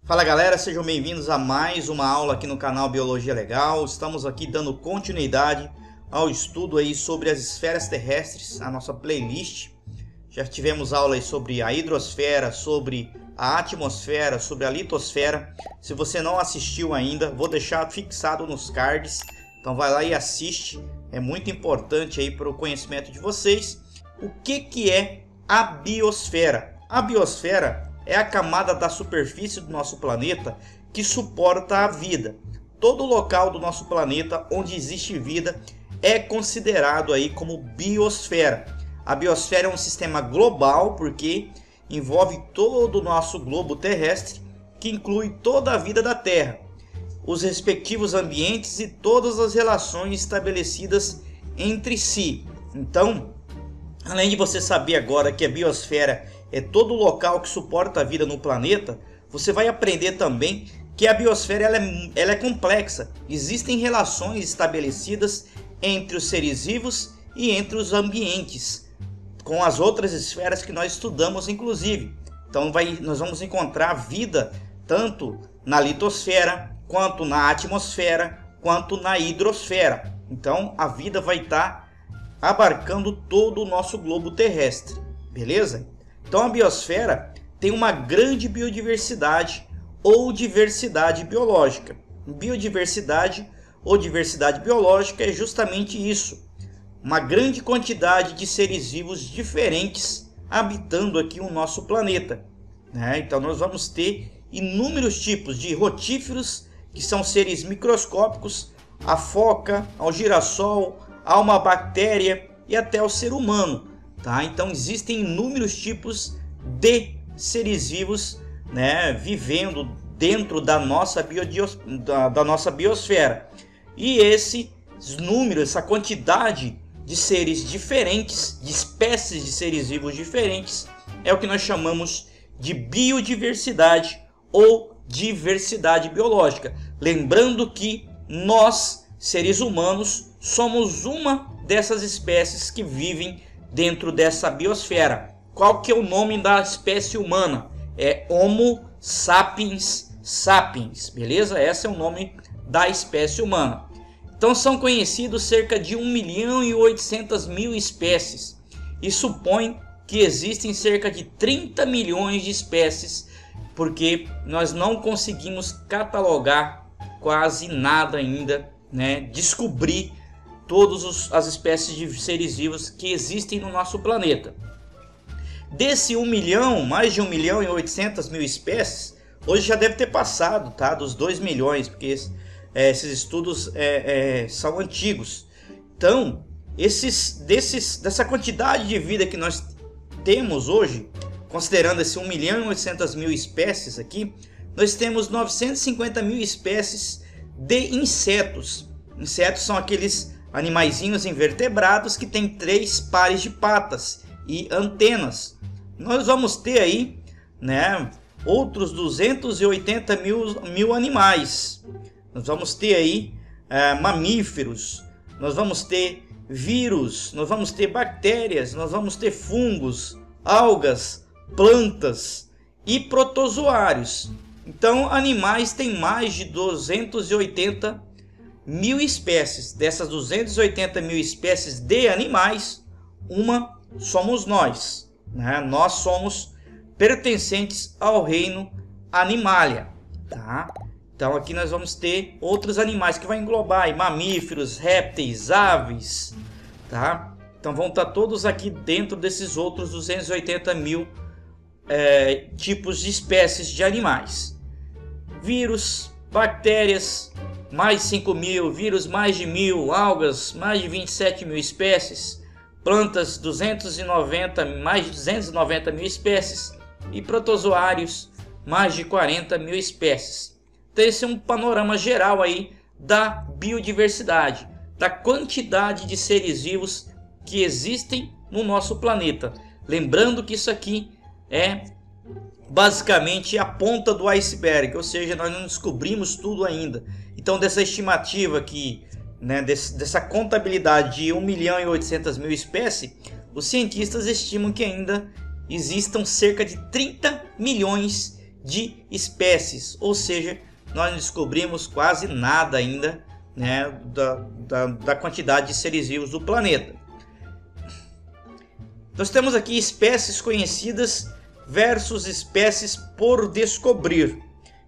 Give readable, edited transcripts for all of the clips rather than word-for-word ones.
Fala galera, sejam bem-vindos a mais uma aula aqui no canal Biologia Legal. Estamos aqui dando continuidade ao estudo aí sobre as esferas terrestres, a nossa playlist. Já tivemos aula aí sobre a hidrosfera, sobre a atmosfera, sobre a litosfera. Se você não assistiu ainda, vou deixar fixado nos cards. Então vai lá e assiste, é muito importante aí para o conhecimento de vocês. O que é a biosfera? A biosfera é a camada da superfície do nosso planeta que suporta a vida. Todo local do nosso planeta onde existe vida é considerado aí como biosfera. A biosfera é um sistema global porque envolve todo o nosso globo terrestre, que inclui toda a vida da Terra, os respectivos ambientes e todas as relações estabelecidas entre si. Então, além de você saber agora que a biosfera é todo local que suporta a vida no planeta, você vai aprender também que a biosfera ela é complexa. Existem relações estabelecidas entre os seres vivos e entre os ambientes, com as outras esferas que nós estudamos inclusive. Então nós vamos encontrar vida tanto na litosfera, quanto na atmosfera, quanto na hidrosfera. Então a vida vai estar abarcando todo o nosso globo terrestre, beleza? Então a biosfera tem uma grande biodiversidade ou diversidade biológica. Biodiversidade ou diversidade biológica é justamente isso. Uma grande quantidade de seres vivos diferentes habitando aqui o nosso planeta, né? Então nós vamos ter inúmeros tipos de rotíferos, que são seres microscópicos, a foca, ao girassol, a uma bactéria e até o ser humano. Tá? Então existem inúmeros tipos de seres vivos, né, vivendo dentro da nossa biosfera. E esses números, essa quantidade de seres diferentes, de espécies de seres vivos diferentes, é o que nós chamamos de biodiversidade ou diversidade biológica. Lembrando que nós, seres humanos, somos uma dessas espécies que vivem dentro dessa biosfera. Qual que é o nome da espécie humana? É Homo sapiens sapiens, beleza? Esse é o nome da espécie humana. Então são conhecidos cerca de 1.800.000 espécies e supõe que existem cerca de 30 milhões de espécies, porque nós não conseguimos catalogar quase nada ainda, né? Descobrir todas as espécies de seres vivos que existem no nosso planeta. Desse 1 milhão, mais de 1.800.000 espécies, hoje já deve ter passado, tá, dos 2 milhões, porque esses estudos são antigos. Então, dessa quantidade de vida que nós temos hoje, considerando esse 1.800.000 espécies aqui, nós temos 950.000 espécies de insetos. Insetos são aqueles animaizinhos invertebrados que têm 3 pares de patas e antenas. Nós vamos ter aí, né, outros 280.000 animais. Nós vamos ter aí mamíferos, nós vamos ter vírus, nós vamos ter bactérias, nós vamos ter fungos, algas, plantas e protozoários. Então, animais têm mais de 280.000 espécies. Dessas 280.000 espécies de animais, uma somos nós, né? Nós somos pertencentes ao reino Animalia, tá? Então aqui nós vamos ter outros animais que vai englobar aí, mamíferos, répteis, aves, tá? Então vão estar todos aqui dentro desses outros 280.000 tipos de espécies de animais. Vírus, bactérias, mais de 5.000, vírus mais de 1.000, algas, mais de 27.000 espécies, plantas mais de 290.000 espécies e protozoários, mais de 40.000 espécies. Então esse é um panorama geral aí da biodiversidade, da quantidade de seres vivos que existem no nosso planeta. Lembrando que isso aqui é basicamente a ponta do iceberg, ou seja, nós não descobrimos tudo ainda. Então dessa estimativa aqui, né, dessa contabilidade de 1.800.000 espécies, os cientistas estimam que ainda existam cerca de 30 milhões de espécies, ou seja, nós não descobrimos quase nada ainda, né, da quantidade de seres vivos do planeta. Nós temos aqui espécies conhecidas versus espécies por descobrir.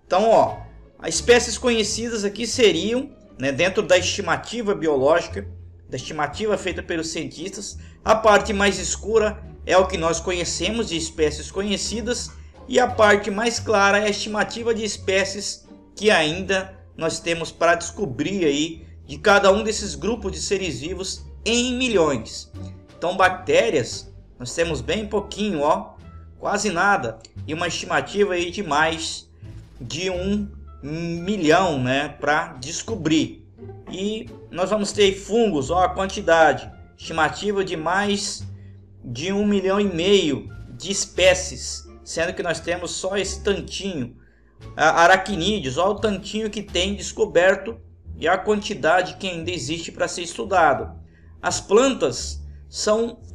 Então, ó, as espécies conhecidas aqui seriam, né, dentro da estimativa biológica, da estimativa feita pelos cientistas, a parte mais escura é o que nós conhecemos de espécies conhecidas e a parte mais clara é a estimativa de espécies que ainda nós temos para descobrir aí de cada um desses grupos de seres vivos em milhões. Então, bactérias nós temos bem pouquinho, ó, quase nada, e uma estimativa aí de mais de 1 milhão, né, para descobrir. E nós vamos ter fungos, ó, a quantidade, estimativa de mais de 1,5 milhão de espécies, sendo que nós temos só esse tantinho. Aracnídeos, ó, o tantinho que tem descoberto e a quantidade que ainda existe para ser estudado. As plantas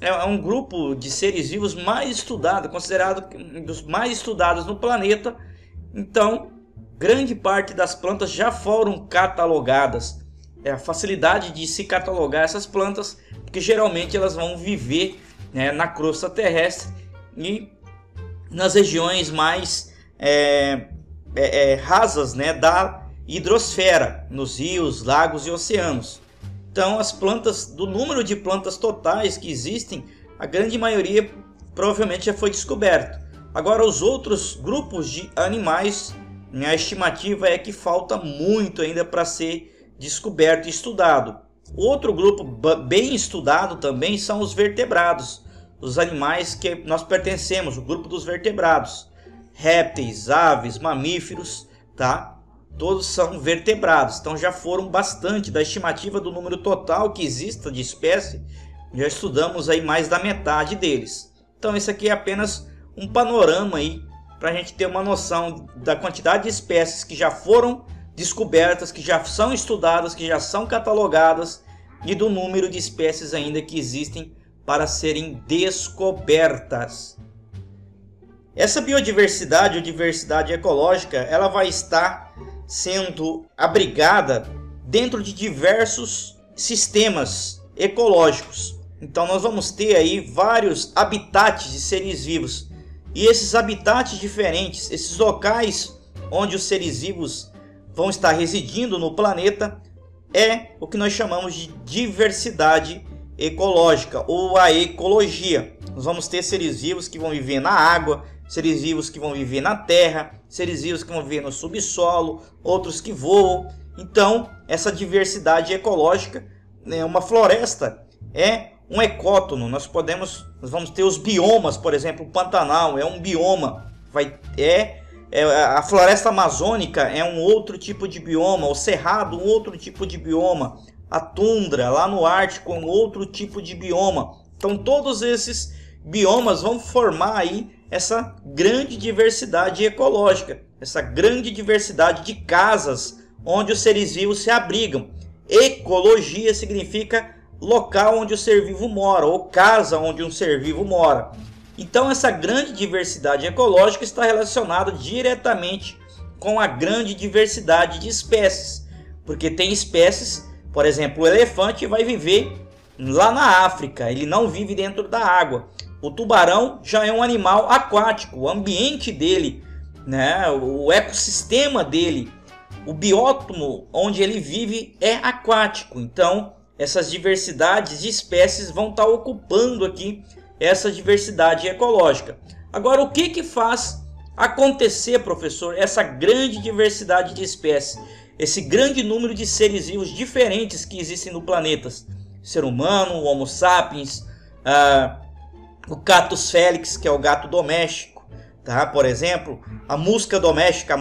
é um grupo de seres vivos mais estudado, considerado um dos mais estudados no planeta. Então, grande parte das plantas já foram catalogadas. É a facilidade de se catalogar essas plantas, porque geralmente elas vão viver, né, na crosta terrestre e nas regiões mais rasas, né, da hidrosfera, nos rios, lagos e oceanos. Então, as plantas, do número de plantas totais que existem, a grande maioria provavelmente já foi descoberto. Agora, os outros grupos de animais, a estimativa é que falta muito ainda para ser descoberto e estudado. Outro grupo bem estudado também são os vertebrados, os animais que nós pertencemos, o grupo dos vertebrados. Répteis, aves, mamíferos, tá? Todos são vertebrados, então já foram bastante da estimativa do número total que exista de espécie, já estudamos aí mais da metade deles. Então esse aqui é apenas um panorama aí para a gente ter uma noção da quantidade de espécies que já foram descobertas, que já são estudadas, que já são catalogadas e do número de espécies ainda que existem para serem descobertas. Essa biodiversidade ou diversidade ecológica, ela vai estar sendo abrigada dentro de diversos sistemas ecológicos. Então nós vamos ter aí vários habitats de seres vivos. E esses habitats diferentes, esses locais onde os seres vivos vão estar residindo no planeta, é o que nós chamamos de diversidade ecológica ou a ecologia. Nós vamos ter seres vivos que vão viver na água, seres vivos que vão viver na terra, seres vivos que vão viver no subsolo, outros que voam. Então, essa diversidade ecológica, né, uma floresta é um ecótono. Nós vamos ter os biomas, por exemplo, o Pantanal é um bioma, a floresta amazônica é um outro tipo de bioma, o cerrado um outro tipo de bioma, a tundra lá no Ártico é um outro tipo de bioma. Então, todos esses biomas vão formar aí essa grande diversidade ecológica, essa grande diversidade de casas onde os seres vivos se abrigam. Ecologia significa local onde o ser vivo mora, ou casa onde um ser vivo mora. Então essa grande diversidade ecológica está relacionada diretamente com a grande diversidade de espécies, porque tem espécies, por exemplo, o elefante vai viver lá na África, ele não vive dentro da água. O tubarão já é um animal aquático, o ambiente dele, né, o ecossistema dele, o biótomo onde ele vive é aquático. Então, essas diversidades de espécies vão estar ocupando aqui essa diversidade ecológica. Agora, o que faz acontecer, professor, essa grande diversidade de espécies, esse grande número de seres vivos diferentes que existem no planeta? Ser humano, o Homo sapiens, o Catus felix, que é o gato doméstico, tá? Por exemplo, a mosca doméstica,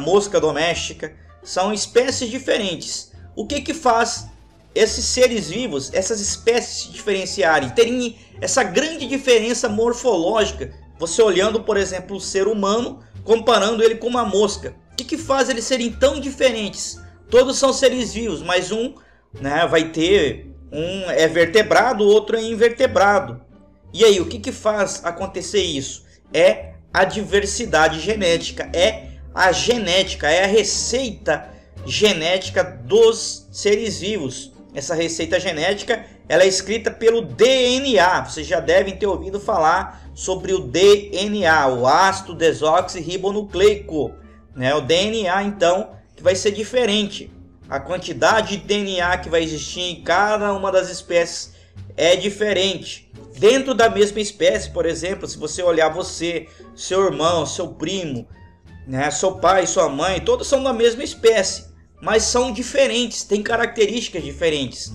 são espécies diferentes. O que faz esses seres vivos, essas espécies se diferenciarem, terem essa grande diferença morfológica? Você olhando, por exemplo, o ser humano, comparando ele com uma mosca, o que faz eles serem tão diferentes? Todos são seres vivos, mas um, né, vai ter um é vertebrado, o outro é invertebrado. E aí, o que faz acontecer isso? É a diversidade genética, é a genética, é a receita genética dos seres vivos. Essa receita genética ela é escrita pelo DNA. Vocês já devem ter ouvido falar sobre o DNA, o ácido desoxirribonucleico, né? O DNA, então, que vai ser diferente. A quantidade de DNA que vai existir em cada uma das espécies é diferente. Dentro da mesma espécie, por exemplo, se você olhar você, seu irmão, seu primo, né, seu pai, sua mãe, todos são da mesma espécie, mas são diferentes, têm características diferentes.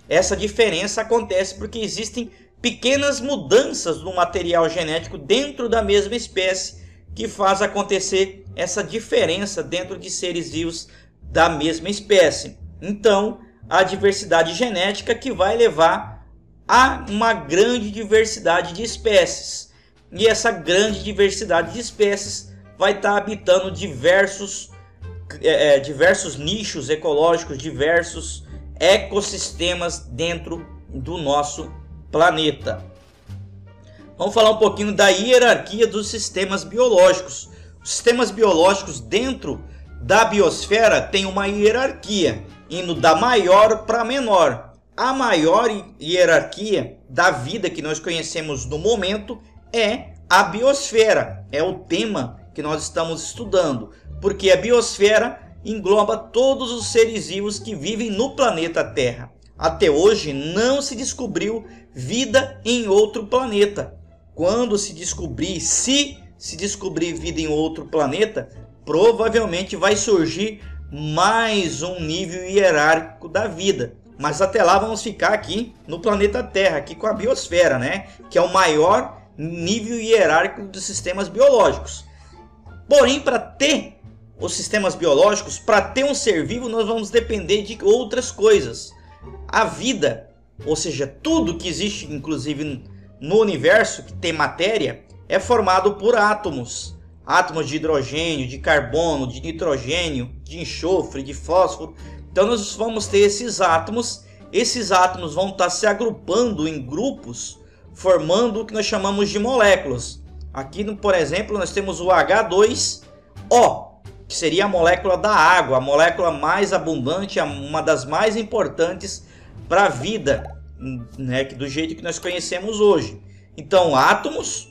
Essa diferença acontece porque existem pequenas mudanças no material genético dentro da mesma espécie que faz acontecer essa diferença dentro de seres vivos da mesma espécie. Então, a diversidade genética que vai levar a uma grande diversidade de espécies. E essa grande diversidade de espécies vai estar habitando diversos nichos ecológicos, diversos ecossistemas dentro do nosso planeta. Vamos falar um pouquinho da hierarquia dos sistemas biológicos. Os sistemas biológicos dentro da biosfera têm uma hierarquia, indo da maior para menor. A maior hierarquia da vida que nós conhecemos no momento é a biosfera. É o tema que nós estamos estudando, porque a biosfera engloba todos os seres vivos que vivem no planeta Terra. Até hoje não se descobriu vida em outro planeta. Quando se descobrir vida em outro planeta, provavelmente vai surgir mais um nível hierárquico da vida. Mas até lá vamos ficar aqui no planeta Terra, aqui com a biosfera, né? Que é o maior nível hierárquico dos sistemas biológicos. Porém, para ter os sistemas biológicos, para ter um ser vivo, nós vamos depender de outras coisas. A vida, ou seja, tudo que existe, inclusive no universo, que tem matéria, é formado por átomos. Átomos de hidrogênio, de carbono, de nitrogênio, de enxofre, de fósforo. Então nós vamos ter esses átomos vão estar se agrupando em grupos, formando o que nós chamamos de moléculas. Aqui, por exemplo, nós temos o H2O, que seria a molécula da água, a molécula mais abundante, uma das mais importantes para a vida, né, do jeito que nós conhecemos hoje. Então, átomos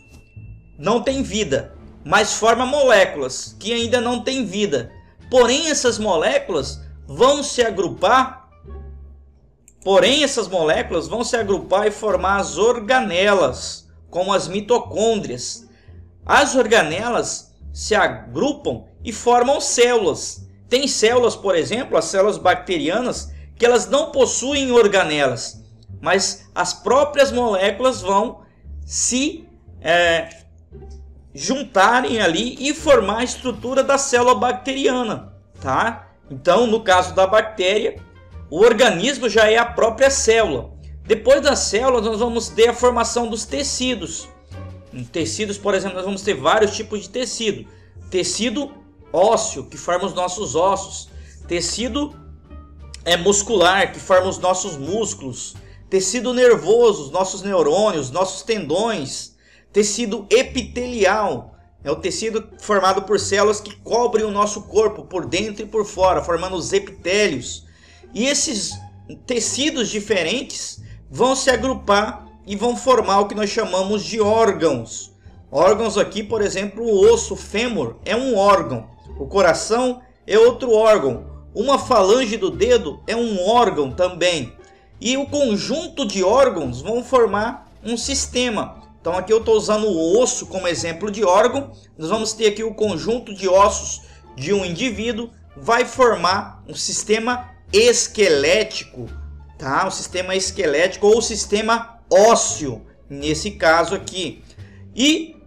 não têm vida, mas formam moléculas que ainda não têm vida. Porém, essas moléculas vão se agrupar e formar as organelas, como as mitocôndrias. As organelas se agrupam e formam células. Tem células, por exemplo, as células bacterianas, que elas não possuem organelas, mas as próprias moléculas vão se juntarem ali e formar a estrutura da célula bacteriana, tá? Então, no caso da bactéria, o organismo já é a própria célula. Depois das células, nós vamos ter a formação dos tecidos. Em tecidos, por exemplo, nós vamos ter vários tipos de tecido. Tecido ósseo, que forma os nossos ossos. Tecido muscular, que forma os nossos músculos. Tecido nervoso, os nossos neurônios, nossos tendões. Tecido epitelial, é o tecido formado por células que cobrem o nosso corpo por dentro e por fora, formando os epitélios. E esses tecidos diferentes vão se agrupar e vão formar o que nós chamamos de órgãos. Órgãos aqui, por exemplo, o osso fêmur é um órgão. O coração é outro órgão. Uma falange do dedo é um órgão também. E o conjunto de órgãos vão formar um sistema. Então aqui eu estou usando o osso como exemplo de órgão. Nós vamos ter aqui o conjunto de ossos de um indivíduo. Vai formar um sistema esquelético, tá? O sistema esquelético ou o sistema ósseo, nesse caso aqui. E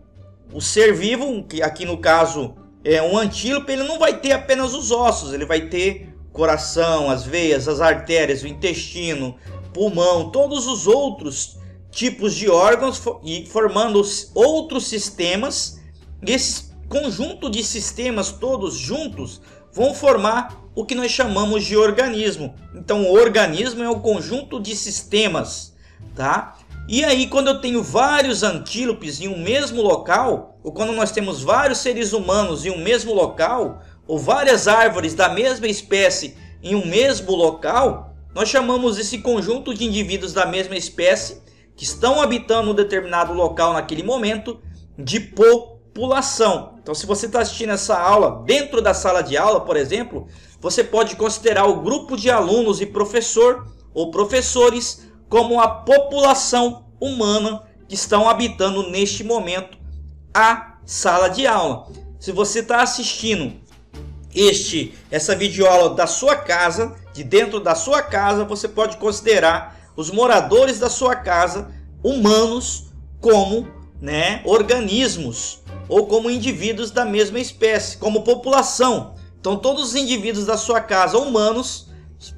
o ser vivo, que aqui no caso é um antílope, ele não vai ter apenas os ossos, ele vai ter coração, as veias, as artérias, o intestino, pulmão, todos os outros tipos de órgãos e formando outros sistemas. Esse conjunto de sistemas todos juntos vão formar o que nós chamamos de organismo. Então o organismo é um conjunto de sistemas, tá? E aí, quando eu tenho vários antílopes em um mesmo local, ou quando nós temos vários seres humanos em um mesmo local, ou várias árvores da mesma espécie em um mesmo local, nós chamamos esse conjunto de indivíduos da mesma espécie que estão habitando um determinado local naquele momento de população. Então, se você está assistindo essa aula dentro da sala de aula, por exemplo, você pode considerar o grupo de alunos e professor ou professores como a população humana que estão habitando neste momento a sala de aula. Se você está assistindo essa videoaula da sua casa, de dentro da sua casa, você pode considerar os moradores da sua casa humanos como, organismos ou como indivíduos da mesma espécie, como população. Então todos os indivíduos da sua casa humanos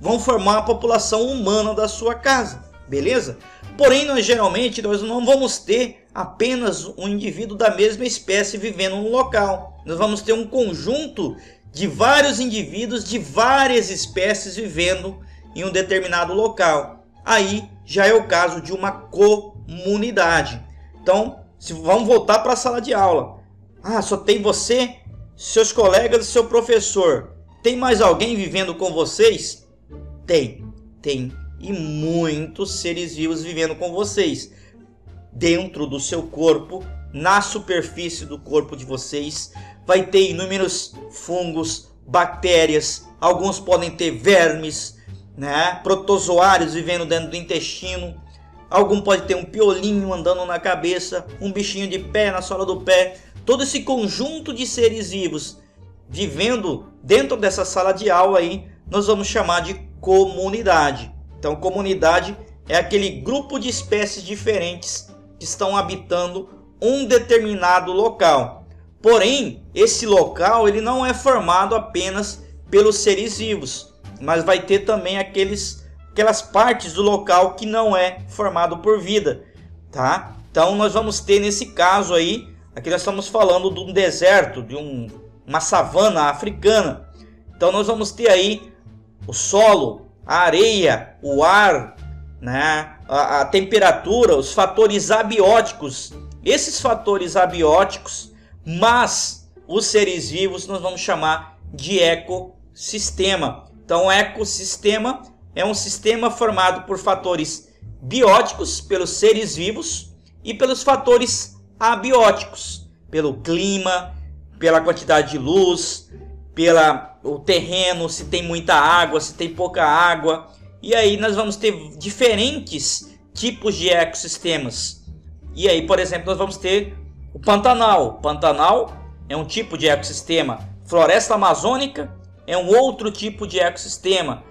vão formar a população humana da sua casa, beleza? Porém, geralmente nós não vamos ter apenas um indivíduo da mesma espécie vivendo no local. Nós vamos ter um conjunto de vários indivíduos de várias espécies vivendo em um determinado local. Aí já é o caso de uma comunidade. Então, vamos voltar para a sala de aula. Só tem você, seus colegas e seu professor. Tem mais alguém vivendo com vocês? Tem. E muitos seres vivos vivendo com vocês. Dentro do seu corpo, na superfície do corpo de vocês, vai ter inúmeros fungos, bactérias. Alguns podem ter vermes, protozoários vivendo dentro do intestino. Algum pode ter um piolinho andando na cabeça, um bichinho de pé na sola do pé. Todo esse conjunto de seres vivos vivendo dentro dessa sala de aula aí, nós vamos chamar de comunidade. Então, comunidade é aquele grupo de espécies diferentes que estão habitando um determinado local. Porém, esse local ele não é formado apenas pelos seres vivos, mas vai ter também aquelas partes do local que não é formado por vida, tá? Então, nós vamos ter nesse caso aí, aqui nós estamos falando de um deserto, de uma savana africana. Então, nós vamos ter aí o solo, a areia, o ar, a temperatura, os fatores abióticos. Esses fatores abióticos, mas os seres vivos nós vamos chamar de ecossistema. Então, o ecossistema é um sistema formado por fatores bióticos, pelos seres vivos, e pelos fatores abióticos, pelo clima, pela quantidade de luz, pelo terreno, se tem muita água, se tem pouca água. E aí nós vamos ter diferentes tipos de ecossistemas. E aí, por exemplo, nós vamos ter o Pantanal. O Pantanal é um tipo de ecossistema. Floresta Amazônica é um outro tipo de ecossistema.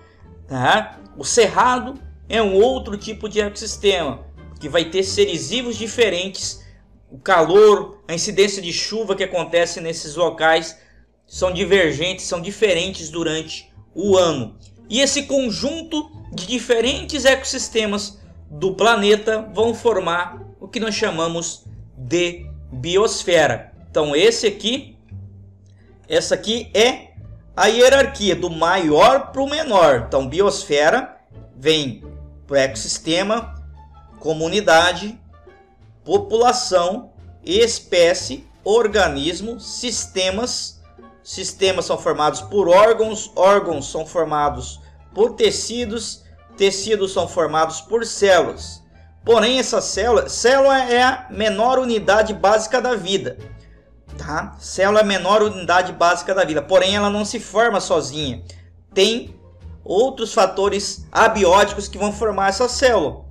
O Cerrado é um outro tipo de ecossistema, que vai ter seres vivos diferentes. O calor, a incidência de chuva que acontece nesses locais são divergentes, são diferentes durante o ano. E esse conjunto de diferentes ecossistemas do planeta vão formar o que nós chamamos de biosfera. Então essa aqui é a hierarquia do maior para o menor. Então, biosfera vem para o ecossistema, comunidade, população, espécie, organismo, sistemas. Sistemas são formados por órgãos, órgãos são formados por tecidos, tecidos são formados por células. Porém, essa célula é a menor unidade básica da vida. Tá? Célula é a menor unidade básica da vida, porém ela não se forma sozinha. Tem outros fatores abióticos que vão formar essa célula.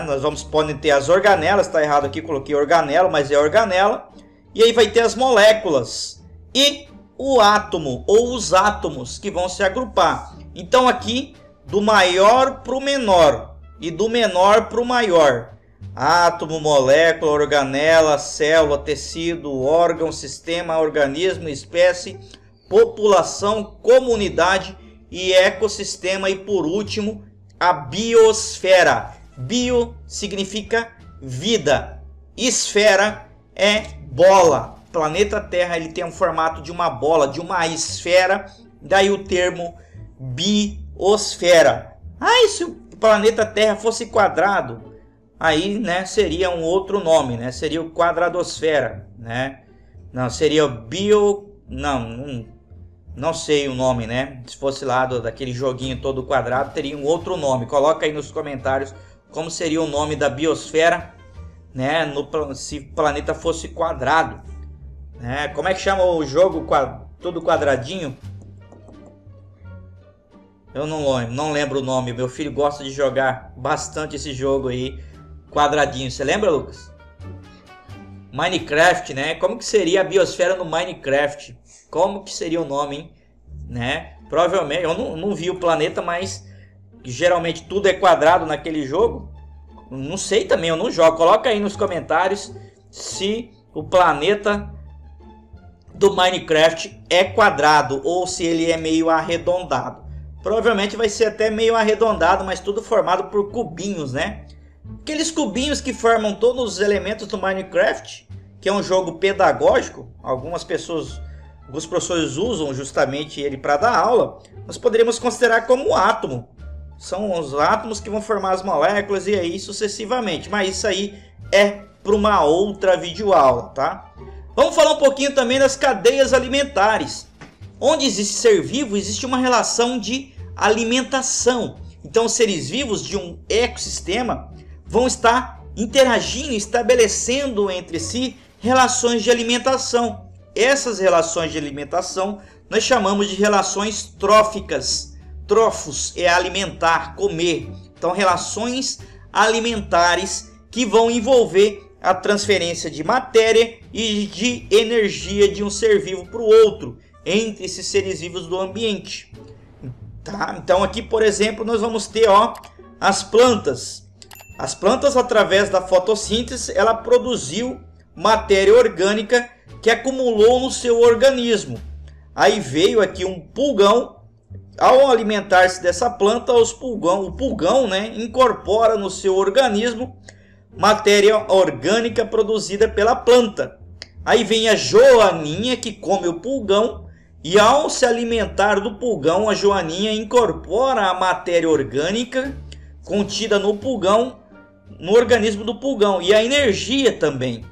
Nós podem ter as organelas, está errado aqui, coloquei organela, mas é organela. E aí vai ter as moléculas e o átomo ou os átomos que vão se agrupar. Então aqui do maior para o menor e do menor para o maior. Átomo, molécula, organela, célula, tecido, órgão, sistema, organismo, espécie, população, comunidade e ecossistema. E por último, a biosfera. Bio significa vida. Esfera é bola. O planeta Terra ele tem um formato de uma bola, de uma esfera. Daí o termo biosfera. E se o planeta Terra fosse quadrado? aí, né, seria um outro nome, né? Seria o quadradosfera, né? Não, seria não sei o nome, né? Se fosse lá daquele joguinho todo quadrado, teria um outro nome. Coloca aí nos comentários como seria o nome da biosfera, né? Se o planeta fosse quadrado, né? Como é que chama o jogo todo quadradinho? Eu não lembro o nome. Meu filho gosta de jogar bastante esse jogo aí, quadradinho. Você lembra, Lucas? Minecraft, né? Como que seria a biosfera no Minecraft? Como que seria o nome, hein? Né? Provavelmente, eu não vi o planeta, mas geralmente tudo é quadrado naquele jogo. Não sei também, eu não jogo. Coloca aí nos comentários se o planeta do Minecraft é quadrado ou se ele é meio arredondado. Provavelmente vai ser até meio arredondado, mas tudo formado por cubinhos, né? Aqueles cubinhos que formam todos os elementos do Minecraft, que é um jogo pedagógico. Alguns professores usam justamente ele para dar aula. Nós poderíamos considerar como um átomo. São os átomos que vão formar as moléculas e aí sucessivamente. Mas isso aí é para uma outra videoaula, tá? Vamos falar um pouquinho também das cadeias alimentares. Onde existe ser vivo, existe uma relação de alimentação. Então, os seres vivos de um ecossistema vão estar interagindo, estabelecendo entre si relações de alimentação. Essas relações de alimentação nós chamamos de relações tróficas. Trófos é alimentar, comer. Então, relações alimentares que vão envolver a transferência de matéria e de energia de um ser vivo para o outro, entre esses seres vivos do ambiente. Tá? Então aqui, por exemplo, nós vamos ter as plantas. As plantas, através da fotossíntese, ela produziu matéria orgânica que acumulou no seu organismo. Aí veio aqui um pulgão. Ao alimentar-se dessa planta, o pulgão, né, incorpora no seu organismo matéria orgânica produzida pela planta. Aí vem a joaninha que come o pulgão. E ao se alimentar do pulgão, a joaninha incorpora a matéria orgânica contida no pulgão, no organismo do pulgão, e a energia também.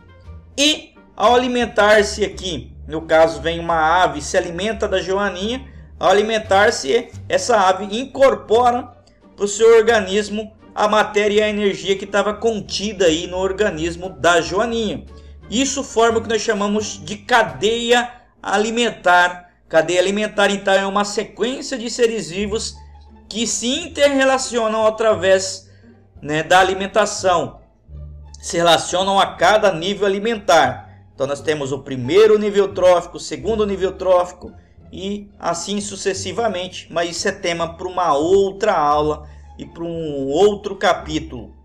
E ao alimentar-se aqui, no caso vem uma ave, se alimenta da joaninha, ao alimentar-se essa ave incorpora para o seu organismo a matéria e a energia que estava contida aí no organismo da joaninha. Isso forma o que nós chamamos de cadeia alimentar. Cadeia alimentar, então, é uma sequência de seres vivos que se interrelacionam através, né, da alimentação. Se relacionam a cada nível alimentar. Então, nós temos o primeiro nível trófico, o segundo nível trófico e assim sucessivamente. Mas isso é tema para uma outra aula e para um outro capítulo.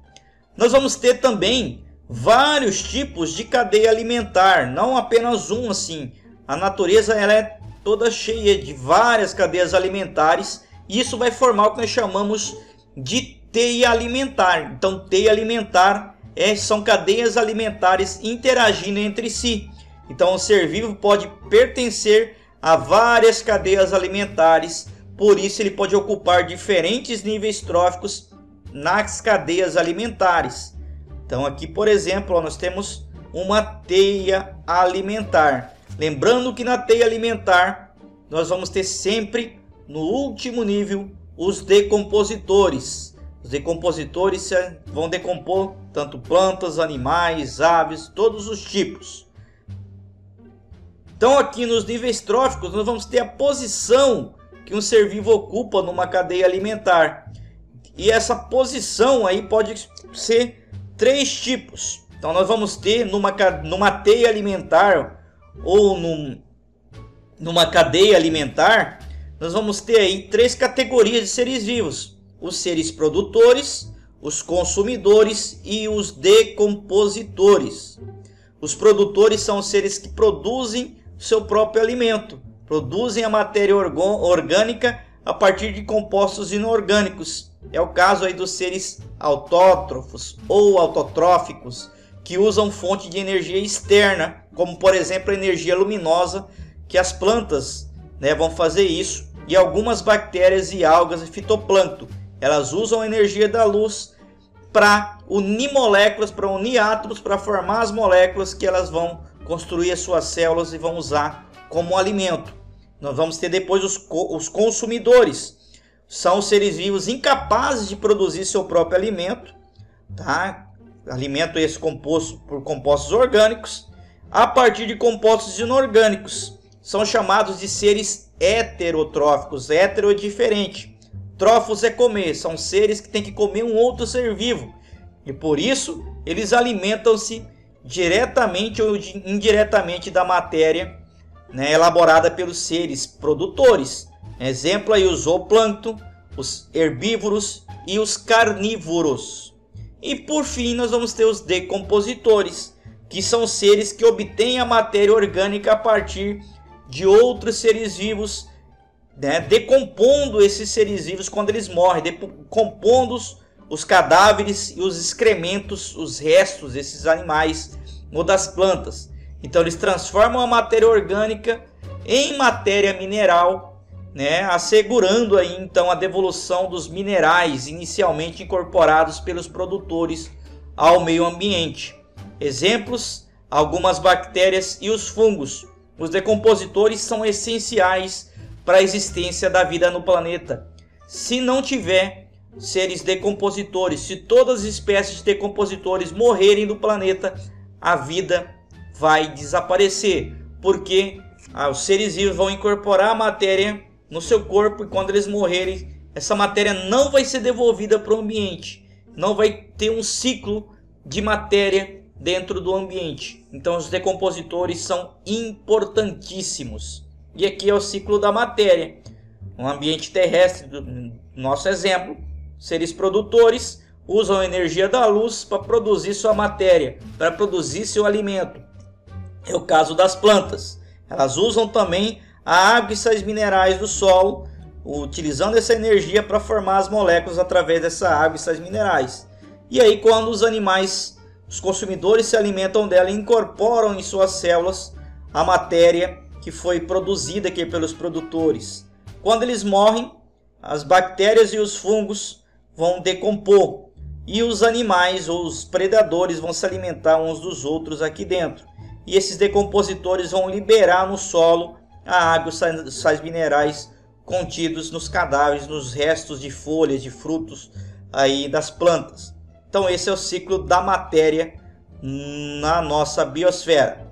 Nós vamos ter também vários tipos de cadeia alimentar, não apenas um assim. A natureza ela é toda cheia de várias cadeias alimentares, e isso vai formar o que nós chamamos de teia alimentar. Então, teia alimentar são cadeias alimentares interagindo entre si. Então, o ser vivo pode pertencer a várias cadeias alimentares, por isso ele pode ocupar diferentes níveis tróficos nas cadeias alimentares. Então, aqui, por exemplo, nós temos uma teia alimentar. Lembrando que na teia alimentar nós vamos ter sempre no último nível os decompositores. Os decompositores vão decompor tanto plantas, animais, aves, todos os tipos. Então aqui nos níveis tróficos nós vamos ter a posição que um ser vivo ocupa numa cadeia alimentar. E essa posição aí pode ser três tipos. Então nós vamos ter numa teia alimentar ou numa cadeia alimentar, nós vamos ter aí três categorias de seres vivos: os seres produtores, os consumidores e os decompositores. Os produtores são os seres que produzem o seu próprio alimento, produzem a matéria orgânica a partir de compostos inorgânicos. É o caso aí dos seres autótrofos ou autotróficos, que usam fonte de energia externa, como por exemplo a energia luminosa, que as plantas, né, vão fazer isso, e algumas bactérias e algas e fitoplâncton. Elas usam a energia da luz para unir moléculas, para unir átomos, para formar as moléculas que elas vão construir as suas células e vão usar como alimento. Nós vamos ter depois os consumidores. São seres vivos incapazes de produzir seu próprio alimento, tá? Alimento esse composto por compostos orgânicos, a partir de compostos inorgânicos. São chamados de seres heterotróficos. Hetero é diferente. Trófos é comer, são seres que têm que comer um outro ser vivo. E por isso, eles alimentam-se diretamente ou indiretamente da matéria, né, elaborada pelos seres produtores. Exemplo aí o zooplâncton, os herbívoros e os carnívoros. E por fim, nós vamos ter os decompositores, que são seres que obtêm a matéria orgânica a partir de outros seres vivos, né, decompondo esses seres vivos quando eles morrem, decompondo os cadáveres e os excrementos, os restos desses animais ou das plantas. Então eles transformam a matéria orgânica em matéria mineral, né, assegurando aí então a devolução dos minerais inicialmente incorporados pelos produtores ao meio ambiente. Exemplos: algumas bactérias e os fungos. Os decompositores são essenciais para a existência da vida no planeta. Se não tiver seres decompositores, se todas as espécies de decompositores morrerem do planeta, a vida vai desaparecer, porque os seres vivos vão incorporar a matéria no seu corpo e quando eles morrerem, essa matéria não vai ser devolvida para o ambiente, não vai ter um ciclo de matéria dentro do ambiente. Então os decompositores são importantíssimos. E aqui é o ciclo da matéria. No ambiente terrestre, do nosso exemplo, seres produtores usam a energia da luz para produzir sua matéria, para produzir seu alimento. É o caso das plantas. Elas usam também a água e sais minerais do solo, utilizando essa energia para formar as moléculas através dessa água e sais minerais. E aí, quando os animais, os consumidores, se alimentam dela e incorporam em suas células a matéria que foi produzida aqui pelos produtores. Quando eles morrem, as bactérias e os fungos vão decompor e os animais ou os predadores vão se alimentar uns dos outros aqui dentro. E esses decompositores vão liberar no solo a água e os sais minerais contidos nos cadáveres, nos restos de folhas, de frutos aí das plantas. Então esse é o ciclo da matéria na nossa biosfera.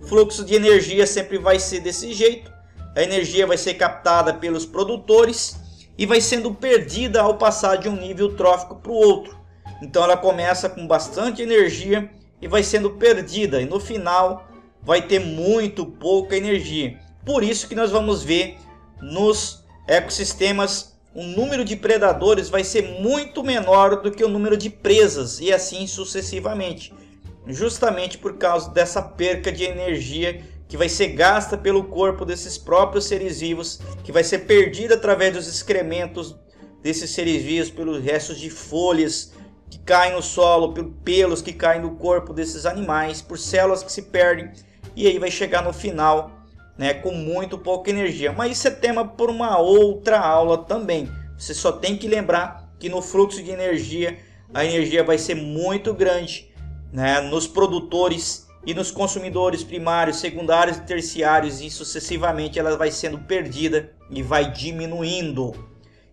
O fluxo de energia sempre vai ser desse jeito. A energia vai ser captada pelos produtores e vai sendo perdida ao passar de um nível trófico para o outro. Então ela começa com bastante energia e vai sendo perdida, e no final vai ter muito pouca energia. Por isso que nós vamos ver nos ecossistemas o número de predadores vai ser muito menor do que o número de presas, e assim sucessivamente, justamente por causa dessa perca de energia que vai ser gasta pelo corpo desses próprios seres vivos, que vai ser perdida através dos excrementos desses seres vivos, pelos restos de folhas que caem no solo, pelos pelos que caem no corpo desses animais, por células que se perdem, e aí vai chegar no final, né, com muito pouca energia. Mas isso é tema por uma outra aula também. Você só tem que lembrar que no fluxo de energia, a energia vai ser muito grande, né, nos produtores e nos consumidores primários, secundários e terciários, e sucessivamente ela vai sendo perdida e vai diminuindo.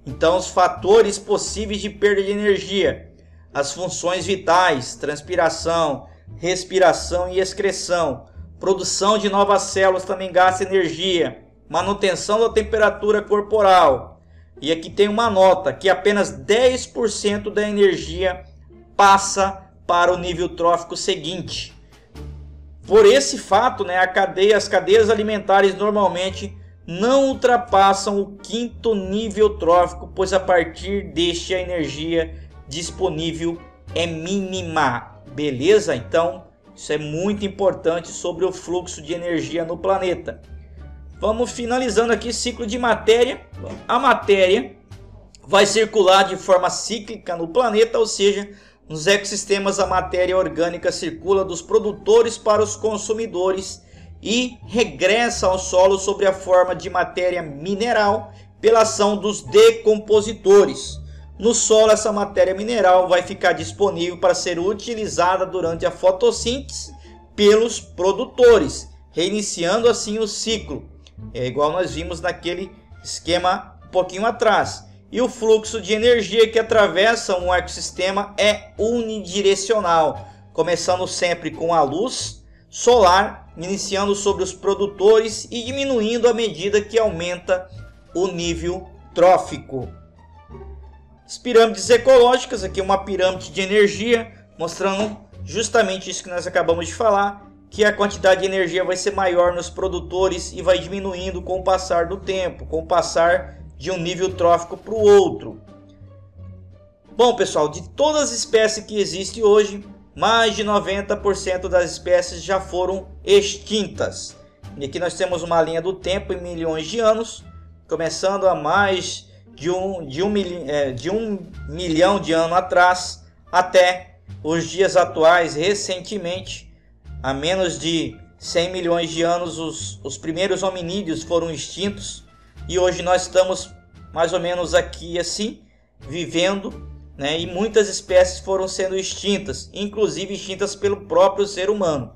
Então os fatores possíveis de perda de energia: as funções vitais, transpiração, respiração e excreção. Produção de novas células também gasta energia. Manutenção da temperatura corporal. E aqui tem uma nota que apenas 10% da energia passa para o nível trófico seguinte. Por esse fato, né, as cadeias alimentares normalmente não ultrapassam o 5º nível trófico, pois a partir deste a energia disponível é mínima. Beleza? Então, isso é muito importante sobre o fluxo de energia no planeta. Vamos finalizando aqui o ciclo de matéria. A matéria vai circular de forma cíclica no planeta, ou seja, nos ecossistemas a matéria orgânica circula dos produtores para os consumidores e regressa ao solo sob a forma de matéria mineral pela ação dos decompositores. no solo essa matéria mineral vai ficar disponível para ser utilizada durante a fotossíntese pelos produtores, reiniciando assim o ciclo. É igual nós vimos naquele esquema um pouquinho atrás. E o fluxo de energia que atravessa um ecossistema é unidirecional, começando sempre com a luz solar, iniciando sobre os produtores e diminuindo à medida que aumenta o nível trófico. As pirâmides ecológicas, aqui uma pirâmide de energia, mostrando justamente isso que nós acabamos de falar, que a quantidade de energia vai ser maior nos produtores e vai diminuindo com o passar do tempo, com o passar de um nível trófico para o outro. Bom, pessoal, de todas as espécies que existem hoje, mais de 90% das espécies já foram extintas. E aqui nós temos uma linha do tempo em milhões de anos, começando a mais de um milhão de anos atrás, até os dias atuais. Recentemente, há menos de 100 milhões de anos, os primeiros hominídeos foram extintos. E hoje nós estamos mais ou menos aqui assim, vivendo, né? E muitas espécies foram sendo extintas, inclusive extintas pelo próprio ser humano.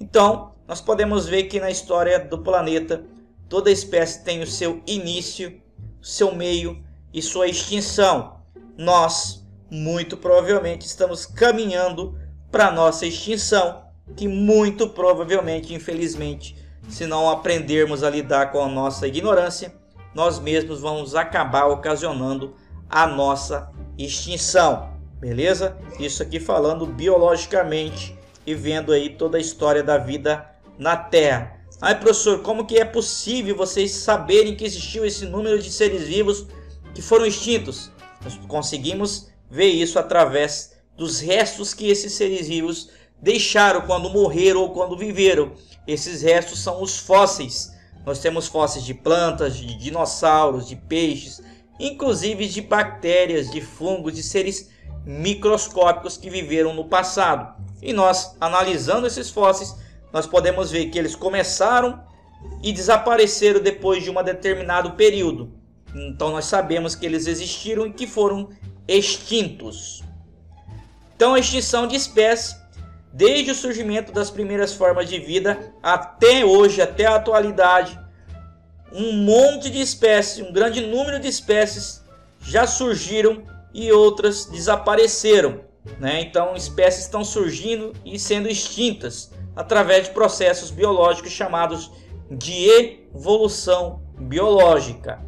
Então, nós podemos ver que na história do planeta, toda espécie tem o seu início, seu meio e sua extinção. Nós, muito provavelmente, estamos caminhando para a nossa extinção, que muito provavelmente, infelizmente, se não aprendermos a lidar com a nossa ignorância, nós mesmos vamos acabar ocasionando a nossa extinção. Beleza? Isso aqui falando biologicamente e vendo aí toda a história da vida na Terra. Aí, professor, como que é possível vocês saberem que existiu esse número de seres vivos que foram extintos? Nós conseguimos ver isso através dos restos que esses seres vivos deixaram quando morreram ou quando viveram. Esses restos são os fósseis. Nós temos fósseis de plantas, de dinossauros, de peixes, inclusive de bactérias, de fungos, de seres microscópicos que viveram no passado. E nós, analisando esses fósseis, nós podemos ver que eles começaram e desapareceram depois de um determinado período. Então nós sabemos que eles existiram e que foram extintos. Então a extinção de espécies, desde o surgimento das primeiras formas de vida até hoje, até a atualidade, um monte de espécies, um grande número de espécies já surgiram e outras desapareceram, né? Então espécies estão surgindo e sendo extintas através de processos biológicos chamados de evolução biológica.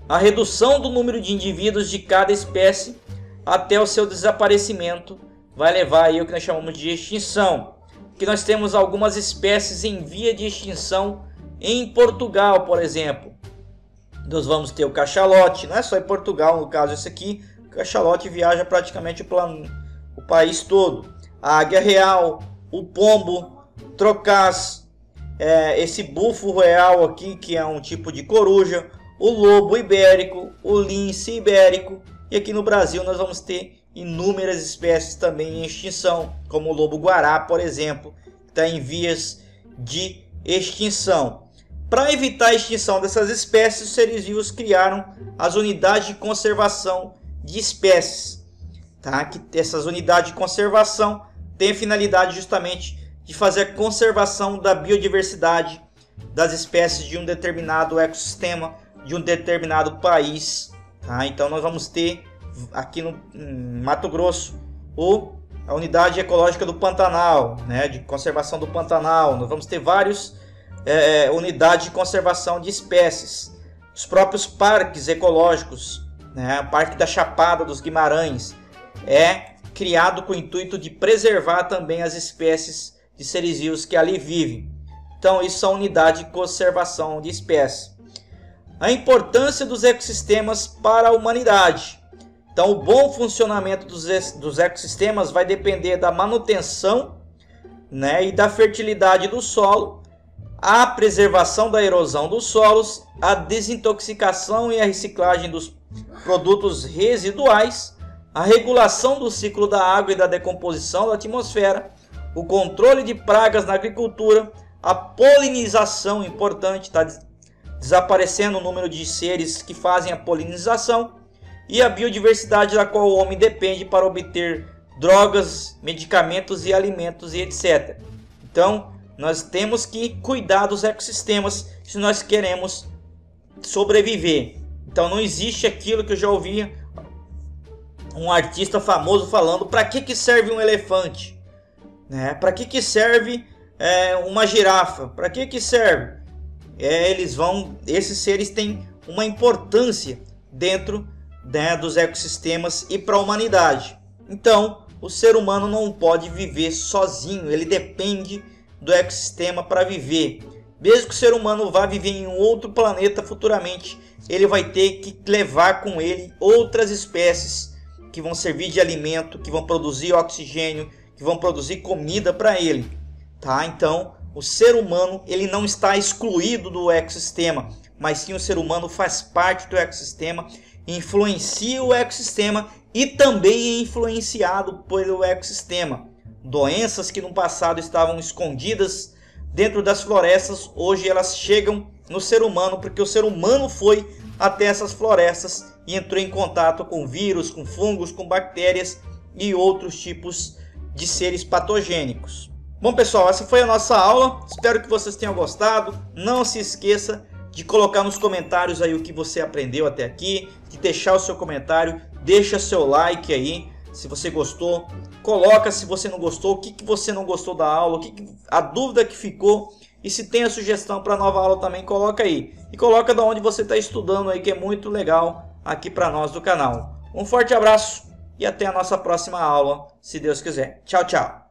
A redução do número de indivíduos de cada espécie até o seu desaparecimento vai levar aí o que nós chamamos de extinção. Que nós temos algumas espécies em via de extinção em Portugal, por exemplo. Nós vamos ter o cachalote, não é só em Portugal, no caso esse aqui, o cachalote viaja praticamente o país todo. A águia real, o pombo, trocaz, esse bufo real aqui, que é um tipo de coruja, o lobo ibérico, o lince ibérico, e aqui no Brasil nós vamos ter inúmeras espécies também em extinção, como o lobo-guará, por exemplo, que está em vias de extinção. Para evitar a extinção dessas espécies, os seres vivos criaram as unidades de conservação de espécies. Tá? Que essas unidades de conservação têm a finalidade justamente de fazer a conservação da biodiversidade das espécies de um determinado ecossistema, de um determinado país. Tá? Então nós vamos ter aqui no Mato Grosso a unidade ecológica do Pantanal, né, de conservação do Pantanal. Nós vamos ter várias unidades de conservação de espécies. Os próprios parques ecológicos, né, o Parque da Chapada dos Guimarães é criado com o intuito de preservar também as espécies de seres vivos que ali vivem. Então isso é a unidade de conservação de espécies. A importância dos ecossistemas para a humanidade. Então, o bom funcionamento dos ecossistemas vai depender da manutenção, né, e da fertilidade do solo, a preservação da erosão dos solos, a desintoxicação e a reciclagem dos produtos residuais, a regulação do ciclo da água e da decomposição da atmosfera, o controle de pragas na agricultura, a polinização, importante, está desaparecendo o número de seres que fazem a polinização, e a biodiversidade da qual o homem depende para obter drogas, medicamentos e alimentos e etc. Então, nós temos que cuidar dos ecossistemas se nós queremos sobreviver. Então, não existe aquilo que eu já ouvi um artista famoso falando: para que serve um elefante? Né? Para que serve uma girafa? Para que serve? Esses seres têm uma importância dentro, né, dos ecossistemas e para a humanidade. Então, o ser humano não pode viver sozinho, ele depende do ecossistema para viver. Mesmo que o ser humano vá viver em um outro planeta futuramente, ele vai ter que levar com ele outras espécies que vão servir de alimento, que vão produzir oxigênio, que vão produzir comida para ele, tá? Então, o ser humano, ele não está excluído do ecossistema, mas sim o ser humano faz parte do ecossistema, influencia o ecossistema e também é influenciado pelo ecossistema. Doenças que no passado estavam escondidas dentro das florestas, hoje elas chegam no ser humano, porque o ser humano foi até essas florestas e entrou em contato com vírus, com fungos, com bactérias e outros tipos de seres patogênicos. Bom, pessoal, essa foi a nossa aula. Espero que vocês tenham gostado. Não se esqueça de colocar nos comentários aí o que você aprendeu até aqui, de deixar o seu comentário, deixa seu like aí se você gostou, coloca se você não gostou, o que você não gostou da aula, a dúvida que ficou, e se tem a sugestão para nova aula também, coloca aí. E coloca de onde você está estudando aí, que é muito legal aqui para nós do canal. Um forte abraço e até a nossa próxima aula, se Deus quiser. Tchau, tchau.